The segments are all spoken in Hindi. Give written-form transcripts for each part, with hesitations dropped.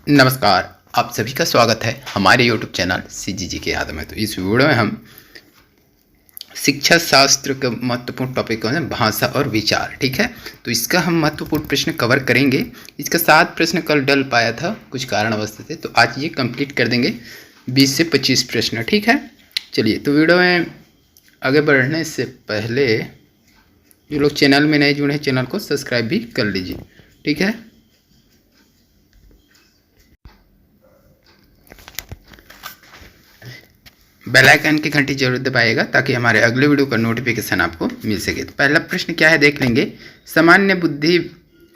नमस्कार, आप सभी का स्वागत है हमारे YouTube चैनल CGG के याद में। तो इस वीडियो में हम शिक्षा शास्त्र के महत्वपूर्ण टॉपिक है भाषा और विचार। ठीक है, तो इसका हम महत्वपूर्ण प्रश्न कवर करेंगे। इसका 7 प्रश्न कल डल पाया था कुछ कारणवश से, तो आज ये कंप्लीट कर देंगे 20 से 25 प्रश्न। ठीक है, चलिए तो वीडियो में आगे बढ़ने से पहले जो लोग चैनल में नए जुड़े हैं चैनल को सब्सक्राइब भी कर लीजिए। ठीक है, बेल आइकन की घंटी जरूर दबाइएगा ताकि हमारे अगले वीडियो का नोटिफिकेशन आपको मिल सके। तो पहला प्रश्न क्या है देख लेंगे। सामान्य बुद्धि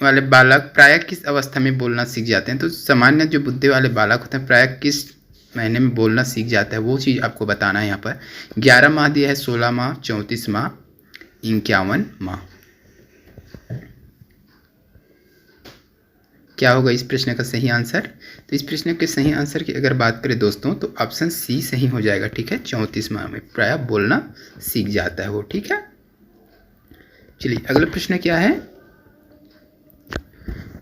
वाले बालक प्रायः किस अवस्था में बोलना सीख जाते हैं? तो सामान्य जो बुद्धि वाले बालक होते हैं प्रायः किस महीने में बोलना सीख जाता है वो चीज़ आपको बताना है। यहाँ पर 11 माह दिया है, 16 माह, 34 माह, 51 माह। क्या होगा इस प्रश्न का सही आंसर? तो इस प्रश्न के सही आंसर की अगर बात करें दोस्तों तो ऑप्शन सी सही हो जाएगा। ठीक है, 34 माह में प्रायः बोलना सीख जाता है वो। ठीक है, चलिए अगला प्रश्न क्या है।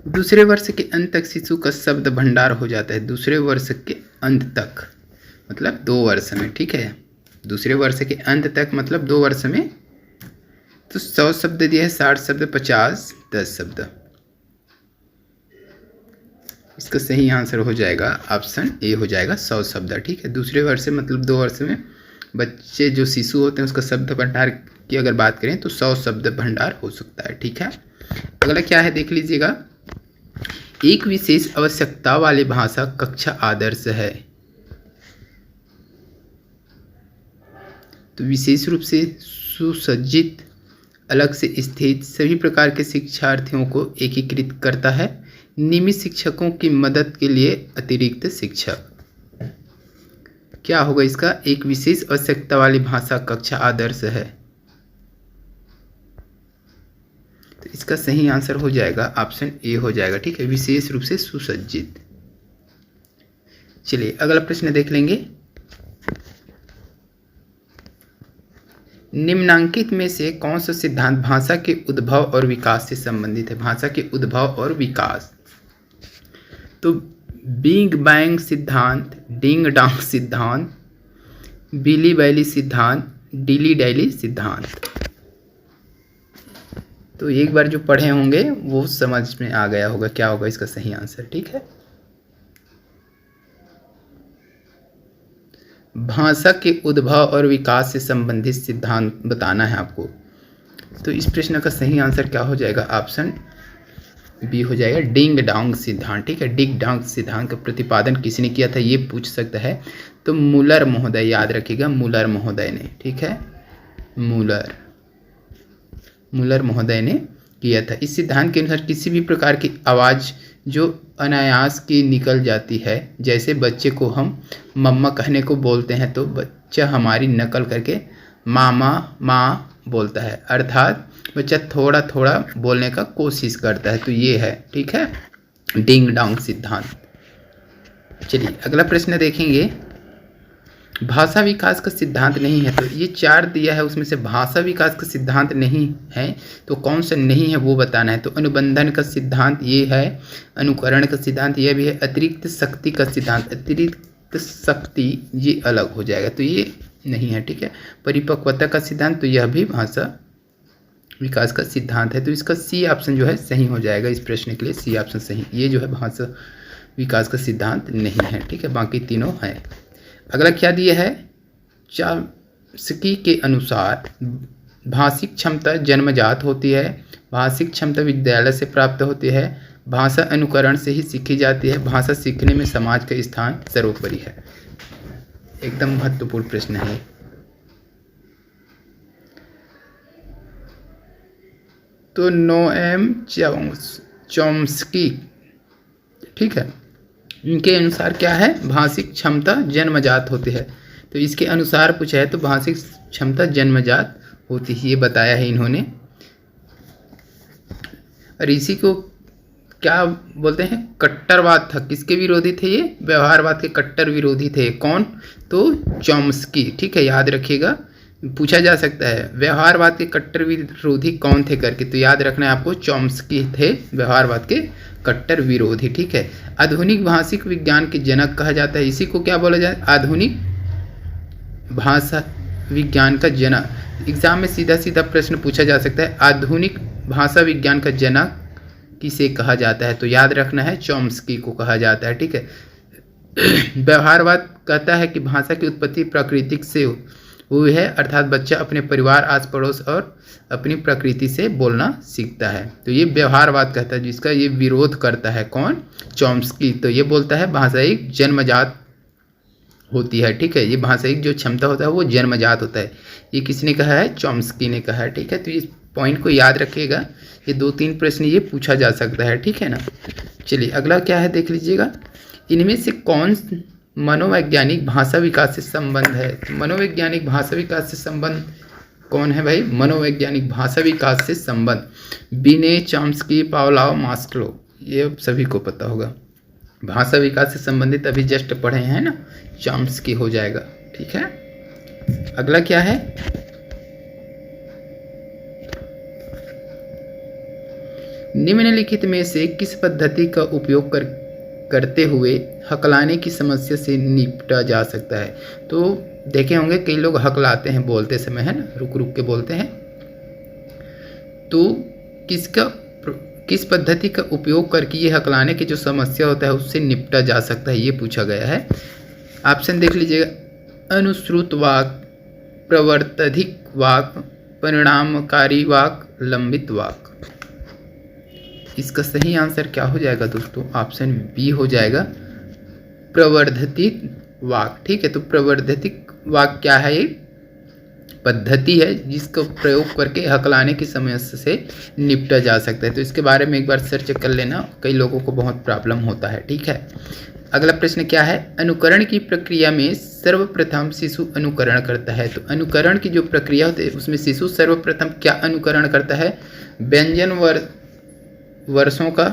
दूसरे वर्ष के अंत तक शिशु का शब्द भंडार हो जाता है। दूसरे वर्ष के अंत तक मतलब 2 वर्ष में। ठीक है, दूसरे वर्ष के अंत तक मतलब 2 वर्ष में। तो 100 शब्द दिए है, 60 शब्द, 50, 10 शब्द। इसका सही आंसर हो जाएगा ऑप्शन ए हो जाएगा 100 शब्द। ठीक है, दूसरे वर्ष से मतलब 2 वर्ष में बच्चे जो शिशु होते हैं उसका शब्द भंडार की अगर बात करें तो 100 शब्द भंडार हो सकता है। ठीक है, अगला क्या है देख लीजिएगा। एक विशेष आवश्यकता वाली भाषा कक्षा आदर्श है। तो विशेष रूप से सुसज्जित, अलग से स्थित, सभी प्रकार के शिक्षार्थियों को एकीकृत करता है। नियमित शिक्षकों की मदद के लिए अतिरिक्त शिक्षक। क्या होगा इसका? एक विशेष आवश्यकता वाली भाषा कक्षा आदर्श है। तो इसका सही आंसर हो जाएगा ऑप्शन ए हो जाएगा। ठीक है, विशेष रूप से सुसज्जित। चलिए अगला प्रश्न देख लेंगे। निम्नांकित में से कौन सा सिद्धांत भाषा के उद्भव और विकास से संबंधित है? भाषा के उद्भव और विकास। तो बिग बैंग सिद्धांत, डिंग डॉन्ग सिद्धांत, बिली बैली सिद्धांत, डिली डैली सिद्धांत। तो एक बार जो पढ़े होंगे वो समझ में आ गया होगा क्या होगा इसका सही आंसर। ठीक है, भाषा के उद्भव और विकास से संबंधित सिद्धांत बताना है आपको। तो इस प्रश्न का सही आंसर क्या हो जाएगा? ऑप्शन बी हो जाएगा डिंग डॉन्ग सिद्धांत। ठीक है, डिंग डॉन्ग सिद्धांत का प्रतिपादन किसने किया था ये पूछ सकता है। तो मूलर महोदय, याद रखिएगा मूलर महोदय ने। ठीक है, मूलर महोदय ने किया था। इस सिद्धांत के अनुसार किसी भी प्रकार की आवाज़ जो अनायास की निकल जाती है, जैसे बच्चे को हम मम्मा कहने को बोलते हैं तो बच्चा हमारी नकल करके मामा माँ बोलता है, अर्थात बच्चा थोड़ा थोड़ा बोलने का कोशिश करता है। तो ये है, ठीक है, डिंग डॉन्ग सिद्धांत। चलिए अगला प्रश्न देखेंगे। भाषा विकास का सिद्धांत नहीं है। तो ये 4 दिया है, उसमें से भाषा विकास का सिद्धांत नहीं है तो कौन सा नहीं है वो बताना है। तो अनुबंधन का सिद्धांत ये है, अनुकरण का सिद्धांत ये भी है, अतिरिक्त शक्ति का सिद्धांत, अतिरिक्त शक्ति ये अलग हो जाएगा तो ये नहीं है। ठीक है, परिपक्वता का सिद्धांत तो यह भी भाषा विकास का सिद्धांत है। तो इसका सी ऑप्शन जो है सही हो जाएगा इस प्रश्न के लिए। सी ऑप्शन सही, ये जो है भाषा विकास का सिद्धांत नहीं है। ठीक है, बाकी तीनों हैं। अगला क्या दिया है। चॉम्स्की के अनुसार भाषिक क्षमता जन्मजात होती है, भाषिक क्षमता विद्यालय से प्राप्त होती है, भाषा अनुकरण से ही सीखी जाती है, भाषा सीखने में समाज का स्थान सर्वोपरि है। एकदम महत्वपूर्ण प्रश्न है। तो नोएम चॉम्स्की, ठीक है, इनके अनुसार क्या है, भाषिक क्षमता जन्मजात होती है। तो इसके अनुसार पूछा है तो भाषिक क्षमता जन्मजात होती है, ये बताया है इन्होंने। और इसी को क्या बोलते हैं, कट्टरवाद था। किसके विरोधी थे ये? व्यवहारवाद के कट्टर विरोधी थे। कौन? तो चॉम्स्की। ठीक है, याद रखिएगा, पूछा जा सकता है व्यवहारवाद के कट्टर विरोधी कौन थे करके। तो याद रखना है आपको, चॉम्स्की थे व्यवहारवाद के कट्टर विरोधी। ठीक है, आधुनिक भाषिक विज्ञान के जनक कहा जाता है, इसी को क्या बोला जाए, आधुनिक भाषा विज्ञान का जनक। एग्जाम में सीधा सीधा प्रश्न पूछा जा सकता है, आधुनिक भाषा विज्ञान का जनक किसे कहा जाता है, तो याद रखना है चॉम्स्की को कहा जाता है। ठीक है, व्यवहारवाद कहता है कि भाषा की उत्पत्ति प्राकृतिक से हुई है, अर्थात बच्चा अपने परिवार, आस पड़ोस और अपनी प्रकृति से बोलना सीखता है। तो ये व्यवहारवाद कहता है, जिसका ये विरोध करता है कौन, चॉम्स्की। तो ये बोलता है भाषा एक जन्मजात होती है। ठीक है, ये भाषाई जो क्षमता होता है वो जन्मजात होता है, ये किसने कहा है, चॉम्स्की ने कहा है। ठीक है, तो इस पॉइंट को याद रखिएगा, ये 2-3 प्रश्न ये पूछा जा सकता है। ठीक है ना, चलिए अगला क्या है देख लीजिएगा, इनमें से कौन मनोवैज्ञानिक भाषा विकास से संबंध है। तो मनोवैज्ञानिक भाषा विकास से संबंध कौन है भाई, मनोवैज्ञानिक भाषा विकास से संबंध बिने, चॉम्स्की, पावलोव, मास्लो, ये सभी को पता होगा। भाषा विकास से संबंधित अभी जस्ट पढ़े हैं ना, चॉम्स्की हो जाएगा। ठीक है, अगला क्या है, निम्नलिखित में से किस पद्धति का उपयोग करते हुए हकलाने की समस्या से निपटा जा सकता है। तो देखे होंगे कई लोग हकलाते हैं बोलते समय, है ना, रुक रुक के बोलते हैं। तो किस पद्धति का उपयोग करके ये हकलाने की जो समस्या होता है उससे निपटा जा सकता है, ये पूछा गया है। ऑप्शन देख लीजिएगा, अनुश्रुत वाक, प्रवर्तधिक वाक, परिणामकारी वाक, लंबित वाक। इसका सही आंसर क्या हो जाएगा दोस्तों, ऑप्शन बी हो जाएगा, प्रवर्धित वाक। ठीक है, तो प्रवर्धित वाक क्या है, ये पद्धति है जिसका प्रयोग करके हकलाने की समस्या से निपटा जा सकता है। तो इसके बारे में एक बार सर्च कर लेना, कई लोगों को बहुत प्रॉब्लम होता है। ठीक है, अगला प्रश्न क्या है, अनुकरण की प्रक्रिया में सर्वप्रथम शिशु अनुकरण करता है। तो अनुकरण की जो प्रक्रिया होती है उसमें शिशु सर्वप्रथम क्या अनुकरण करता है, व्यंजन वर्षों का,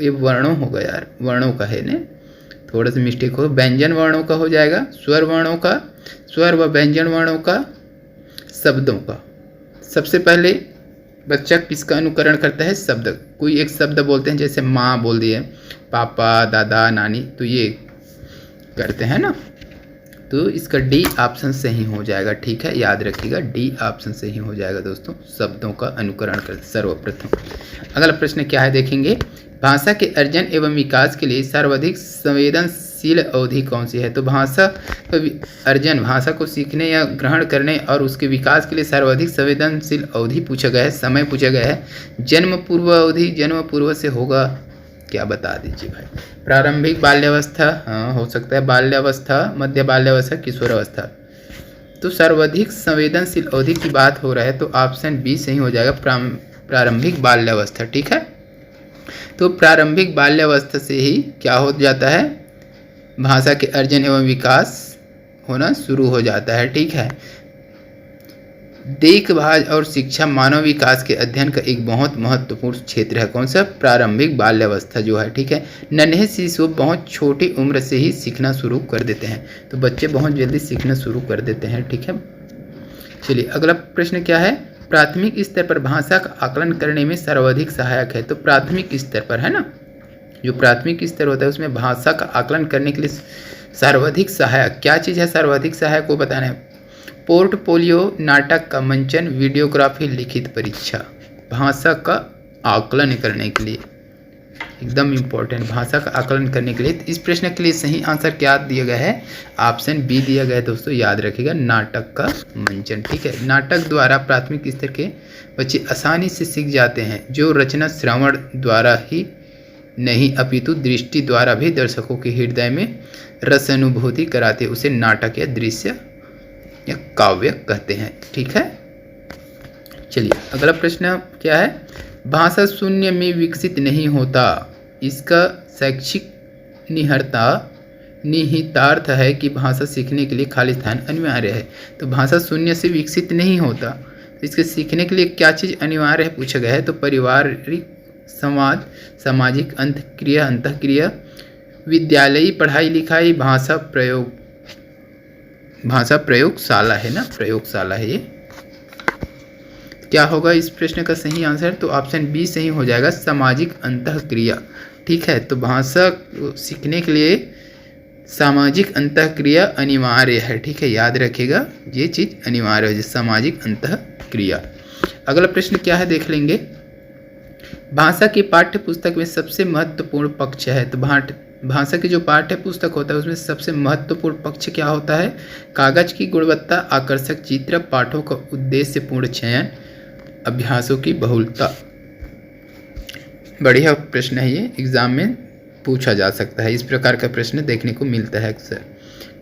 ये वर्णों होगा यार, वर्णों का है ना, थोड़ा सा मिस्टेक हो, व्यंजन वर्णों का हो जाएगा, स्वर वर्णों का, स्वर व व्यंजन वर्णों का, शब्दों का। सबसे पहले बच्चा किसका अनुकरण करता है, शब्द, कोई एक शब्द बोलते हैं, जैसे माँ बोल दिए, पापा, दादा, नानी, तो ये करते हैं ना, तो इसका डी ऑप्शन सही हो जाएगा। ठीक है, याद रखिएगा डी ऑप्शन सही हो जाएगा दोस्तों, शब्दों का अनुकरण करते सर्वप्रथम। अगला प्रश्न क्या है देखेंगे, भाषा के अर्जन एवं विकास के लिए सर्वाधिक संवेदनशील अवधि कौन सी है। तो भाषा का अर्जन, भाषा को सीखने या ग्रहण करने और उसके विकास के लिए सर्वाधिक संवेदनशील अवधि पूछा गया है, समय पूछा गया है। जन्म पूर्व अवधि, जन्म पूर्व से होगा क्या, बता दीजिए भाई। प्रारंभिक बाल्यावस्था, हाँ हो सकता है बाल्यावस्था, मध्य बाल्यावस्था, किशोरावस्था। तो सर्वाधिक संवेदनशील अवधि की बात हो रहा है, तो ऑप्शन बी सही हो जाएगा, प्रारंभिक बाल्यावस्था। ठीक है, तो प्रारंभिक बाल्यावस्था से ही क्या हो जाता है, भाषा के अर्जन एवं विकास होना शुरू हो जाता है। ठीक है, देखभाल और शिक्षा मानव विकास के अध्ययन का एक बहुत महत्वपूर्ण क्षेत्र है। कौन सा, प्रारंभिक बाल्यावस्था जो है। ठीक है, नन्हे शिशु बहुत छोटी उम्र से ही सीखना शुरू कर देते हैं, तो बच्चे बहुत जल्दी सीखना शुरू कर देते हैं। ठीक है, चलिए अगला प्रश्न क्या है, प्राथमिक स्तर पर भाषा का आकलन करने में सर्वाधिक सहायक है। तो प्राथमिक स्तर पर, है ना, जो प्राथमिक स्तर होता है उसमें भाषा का आकलन करने के लिए सर्वाधिक सहायक क्या चीज़ है, सर्वाधिक सहायक को बताना है। पोर्टफोलियो, नाटक का मंचन, वीडियोग्राफी, लिखित परीक्षा। भाषा का आकलन करने के लिए एकदम इम्पोर्टेंट, भाषा का आकलन करने के लिए। तो इस प्रश्न के लिए सही आंसर क्या दिया गया है, ऑप्शन बी दिया गया है दोस्तों, याद रखिएगा, नाटक का मंचन। ठीक है, नाटक द्वारा प्राथमिक स्तर के बच्चे आसानी से सीख जाते हैं, जो रचना श्रवण द्वारा ही नहीं अपितु दृष्टि द्वारा भी दर्शकों के हृदय में रस अनुभूति कराते, उसे नाटक या दृश्य या काव्य कहते हैं। ठीक है, चलिए अगला प्रश्न क्या है, भाषा शून्य में विकसित नहीं होता, इसका शैक्षिक निहितार्थ है कि भाषा सीखने के लिए खाली स्थान अनिवार्य है। तो भाषा शून्य से विकसित नहीं होता, इसके सीखने के लिए क्या चीज़ अनिवार्य है पूछा गया है। तो पारिवारिक संवाद, सामाजिक अंतःक्रिया, विद्यालयी पढ़ाई लिखाई, भाषा प्रयोगशाला है ना, प्रयोगशाला है ये। क्या होगा इस प्रश्न का सही आंसर, तो ऑप्शन बी सही हो जाएगा, सामाजिक अंतःक्रिया। ठीक है। तो भाषा को सीखने के लिए सामाजिक अंतःक्रिया अनिवार्य है, ठीक है, याद रखिएगा ये चीज़ अनिवार्य है, सामाजिक अंतःक्रिया। अगला प्रश्न क्या है देख लेंगे। भाषा की पाठ्य पुस्तक में सबसे महत्वपूर्ण पक्ष है। तो भाषा की जो पाठ्य पुस्तक होता है उसमें सबसे महत्वपूर्ण पक्ष क्या होता है? कागज की गुणवत्ता, आकर्षक चित्र, पाठों का उद्देश्यपूर्ण चयन, अभ्यासों की बहुलता। बढ़िया प्रश्न है ये, एग्जाम में पूछा जा सकता है, इस प्रकार का प्रश्न देखने को मिलता है अक्सर,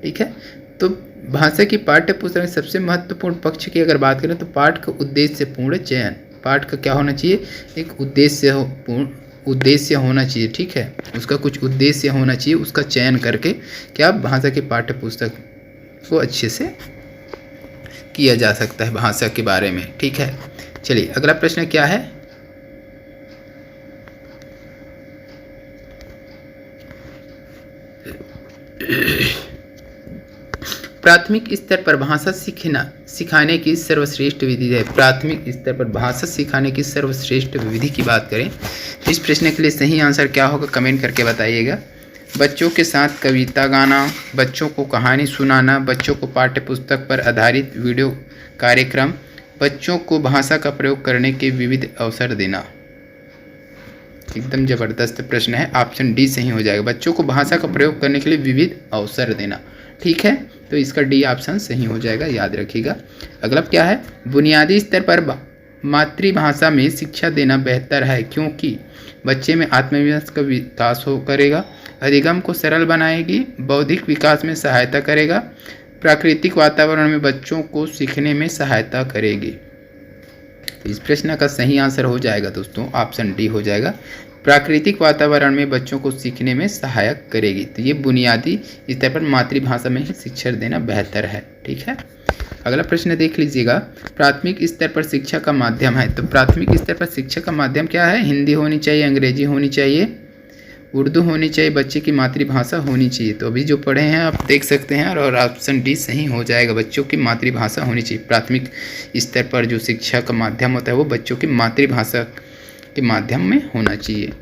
ठीक है। तो भाषा की पाठ्य पुस्तक में सबसे महत्वपूर्ण पक्ष की अगर बात करें तो पाठ का उद्देश्यपूर्ण चयन। पाठ का क्या होना चाहिए? एक उद्देश्य होना चाहिए, ठीक है, उसका कुछ उद्देश्य होना चाहिए, उसका चयन करके क्या भाषा की पाठ्य पुस्तक को अच्छे से किया जा सकता है भाषा के बारे में, ठीक है। चलिए अगला प्रश्न क्या है। प्राथमिक स्तर पर भाषा सिखाने की सर्वश्रेष्ठ विधि है। प्राथमिक स्तर पर भाषा सिखाने की सर्वश्रेष्ठ विधि की बात करें तो इस प्रश्न के लिए सही आंसर क्या होगा कमेंट करके बताइएगा। बच्चों के साथ कविता गाना, बच्चों को कहानी सुनाना, बच्चों को पाठ्य पुस्तक पर आधारित वीडियो कार्यक्रम, बच्चों को भाषा का प्रयोग करने के विविध अवसर देना। एकदम ज़बरदस्त प्रश्न है, ऑप्शन डी सही हो जाएगा। बच्चों को भाषा का प्रयोग करने के लिए विविध अवसर देना, ठीक है, तो इसका डी ऑप्शन सही हो जाएगा, याद रखिएगा। अगला क्या है। बुनियादी स्तर पर मातृभाषा में शिक्षा देना बेहतर है क्योंकि बच्चे में आत्मविश्वास का विकास करेगा, अधिगम को सरल बनाएगी, बौद्धिक विकास में सहायता करेगा, प्राकृतिक वातावरण में बच्चों को सीखने में सहायता करेगी। तो इस प्रश्न का सही आंसर हो जाएगा दोस्तों ऑप्शन डी हो जाएगा, प्राकृतिक वातावरण में बच्चों को सीखने में सहायक करेगी। तो ये बुनियादी स्तर पर मातृभाषा में ही शिक्षा देना बेहतर है, ठीक है। अगला प्रश्न देख लीजिएगा। प्राथमिक स्तर पर शिक्षा का माध्यम है। तो प्राथमिक स्तर पर शिक्षा का माध्यम क्या है? हिंदी होनी चाहिए, अंग्रेजी होनी चाहिए, उर्दू होनी चाहिए, बच्चे की मातृभाषा होनी चाहिए। तो अभी जो पढ़े हैं आप देख सकते हैं और ऑप्शन डी सही हो जाएगा, बच्चों की मातृभाषा होनी चाहिए। प्राथमिक स्तर पर जो शिक्षा का माध्यम होता है वो बच्चों की मातृभाषा के माध्यम में होना चाहिए।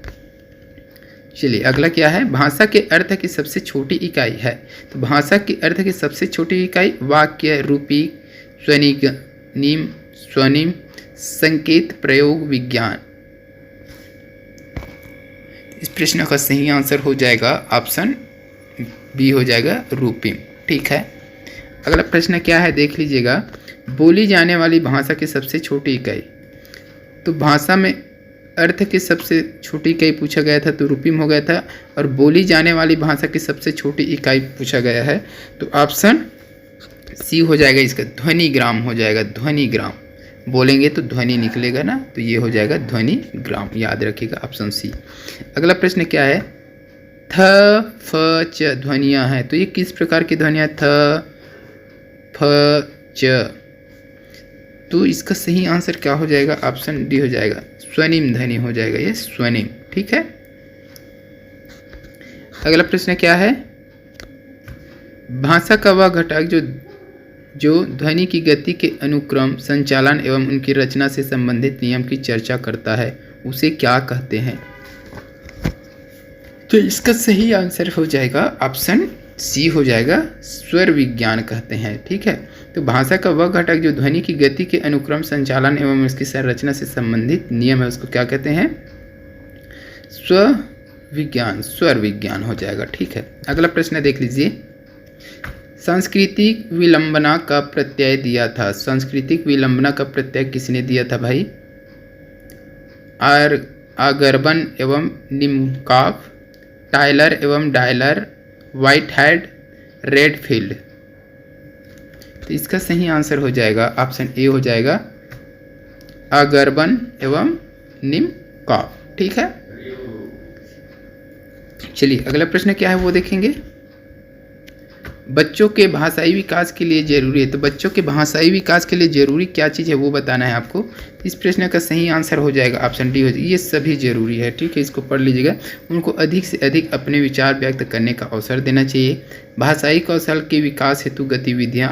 चलिए अगला क्या है। भाषा के अर्थ की सबसे छोटी इकाई है। तो भाषा के अर्थ की सबसे छोटी इकाई वाक्य, रूपी, स्वनिम, स्वनिम, संकेत, प्रयोग, विज्ञान। इस प्रश्न का सही आंसर हो जाएगा ऑप्शन बी हो जाएगा, रूपिम, ठीक है। अगला प्रश्न क्या है देख लीजिएगा। बोली जाने वाली भाषा की सबसे छोटी इकाई। तो भाषा में अर्थ की सबसे छोटी इकाई पूछा गया था तो रूपिम हो गया था, और बोली जाने वाली भाषा की सबसे छोटी इकाई पूछा गया है तो ऑप्शन सी हो जाएगा, इसका ध्वनि ग्राम हो जाएगा। ध्वनि ग्राम बोलेंगे तो ध्वनि निकलेगा ना, तो ये हो जाएगा ध्वनि ग्राम, याद रखिएगा ऑप्शन सी। अगला प्रश्न क्या है। थ, फ, च ध्वनियाँ हैं। तो ये किस प्रकार की ध्वनियाँ? थ, फ, च। तो इसका सही आंसर क्या हो जाएगा? ऑप्शन डी हो जाएगा, स्वनिम ध्वनि हो जाएगा, ये स्वनिम, ठीक है। अगला प्रश्न क्या है। भाषा का वह घटक जो ध्वनि की गति के अनुक्रम, संचालन एवं उनकी रचना से संबंधित नियम की चर्चा करता है उसे क्या कहते हैं? तो इसका सही आंसर हो जाएगा ऑप्शन सी हो जाएगा, स्वर विज्ञान कहते हैं, ठीक है। तो भाषा का वह घटक जो ध्वनि की गति के अनुक्रम, संचालन एवं उसकी संरचना से संबंधित नियम है उसको क्या कहते हैं? स्वर विज्ञान हो जाएगा, ठीक है। अगला प्रश्न देख लीजिए। सांस्कृतिक विलंबना का प्रत्यय दिया था। सांस्कृतिक विलंबना का प्रत्यय किसने दिया था भाई? आगरबन एवं निमकॉफ, टायलर एवं डायलर, व्हाइटहेड, रेडफील्ड। तो इसका सही आंसर हो जाएगा ऑप्शन ए हो जाएगा, आगरबन एवं निमकॉफ, ठीक है। चलिए अगला प्रश्न क्या है वो देखेंगे। बच्चों के भाषाई विकास के लिए जरूरी है। तो बच्चों के भाषाई विकास के लिए जरूरी क्या चीज़ है वो बताना है आपको। इस प्रश्न का सही आंसर हो जाएगा ऑप्शन डी हो जाएगा, ये सभी जरूरी है, ठीक है, इसको पढ़ लीजिएगा। उनको अधिक से अधिक अपने विचार व्यक्त करने का अवसर देना चाहिए। भाषाई कौशल के विकास हेतु गतिविधियाँ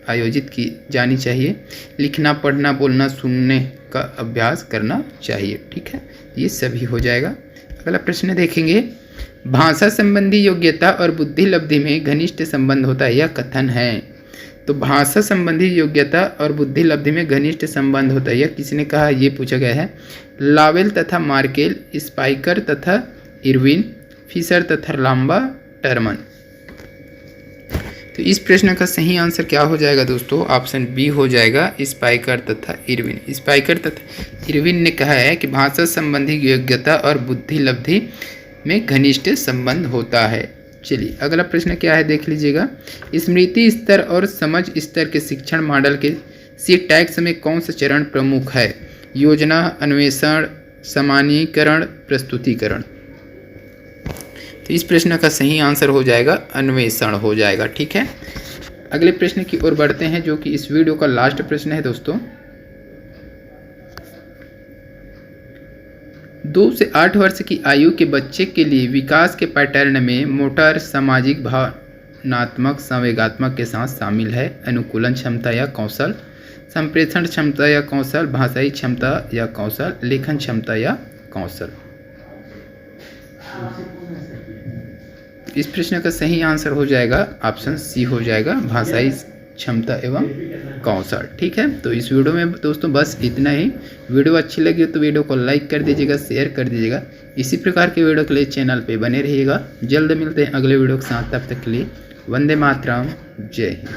आयोजित की जानी चाहिए। लिखना, पढ़ना, बोलना, सुनने का अभ्यास करना चाहिए, ठीक है, ये सभी हो जाएगा। अगला प्रश्न देखेंगे, भाषा संबंधी योग्यता और बुद्धि लब्धि में घनिष्ठ संबंध होता है, यह कथन है। तो भाषा संबंधी योग्यता और बुद्धि लब्धि में घनिष्ठ संबंध होता है, यह किसने कहा, ये पूछा गया है। लावेल तथा मार्केल, स्पाइकर तथा इरविन, फिशर तथा लांबा टर्मन। तो इस प्रश्न का सही आंसर क्या हो जाएगा दोस्तों, ऑप्शन बी हो जाएगा, स्पाइकर तथा इरविन। स्पाइकर तथा इरविन ने कहा है कि भाषा संबंधी योग्यता और बुद्धि लब्धि में घनिष्ठ संबंध होता है। चलिए अगला प्रश्न क्या है, देख लीजिएगा। स्मृति स्तर और समझ स्तर के शिक्षण मॉडल के सी टैक्स में कौन सा चरण प्रमुख है? योजना, अन्वेषण, सामान्यीकरण, प्रस्तुतिकरण। तो इस प्रश्न का सही आंसर हो जाएगा अन्वेषण हो जाएगा। ठीक है, अगले प्रश्न की ओर बढ़ते हैं, जो कि इस वीडियो का लास्ट प्रश्न है दोस्तों। 2 से 8 वर्ष की आयु के बच्चे के लिए विकास के पैटर्न में मोटर, सामाजिक, भावनात्मक, संवेगात्मक के साथ शामिल है। अनुकूलन क्षमता या कौशल, संप्रेषण क्षमता या कौशल, भाषाई क्षमता या कौशल, लेखन क्षमता या कौशल। इस प्रश्न का सही आंसर हो जाएगा ऑप्शन सी हो जाएगा, भाषाई क्षमता एवं कौशल। ठीक है, तो इस वीडियो में दोस्तों बस इतना ही। वीडियो अच्छी लगी तो वीडियो को लाइक कर दीजिएगा, शेयर कर दीजिएगा। इसी प्रकार के वीडियो के लिए चैनल पे बने रहिएगा। जल्द मिलते हैं अगले वीडियो के साथ, तब तक के लिए वंदे मातरम, जय हिंद।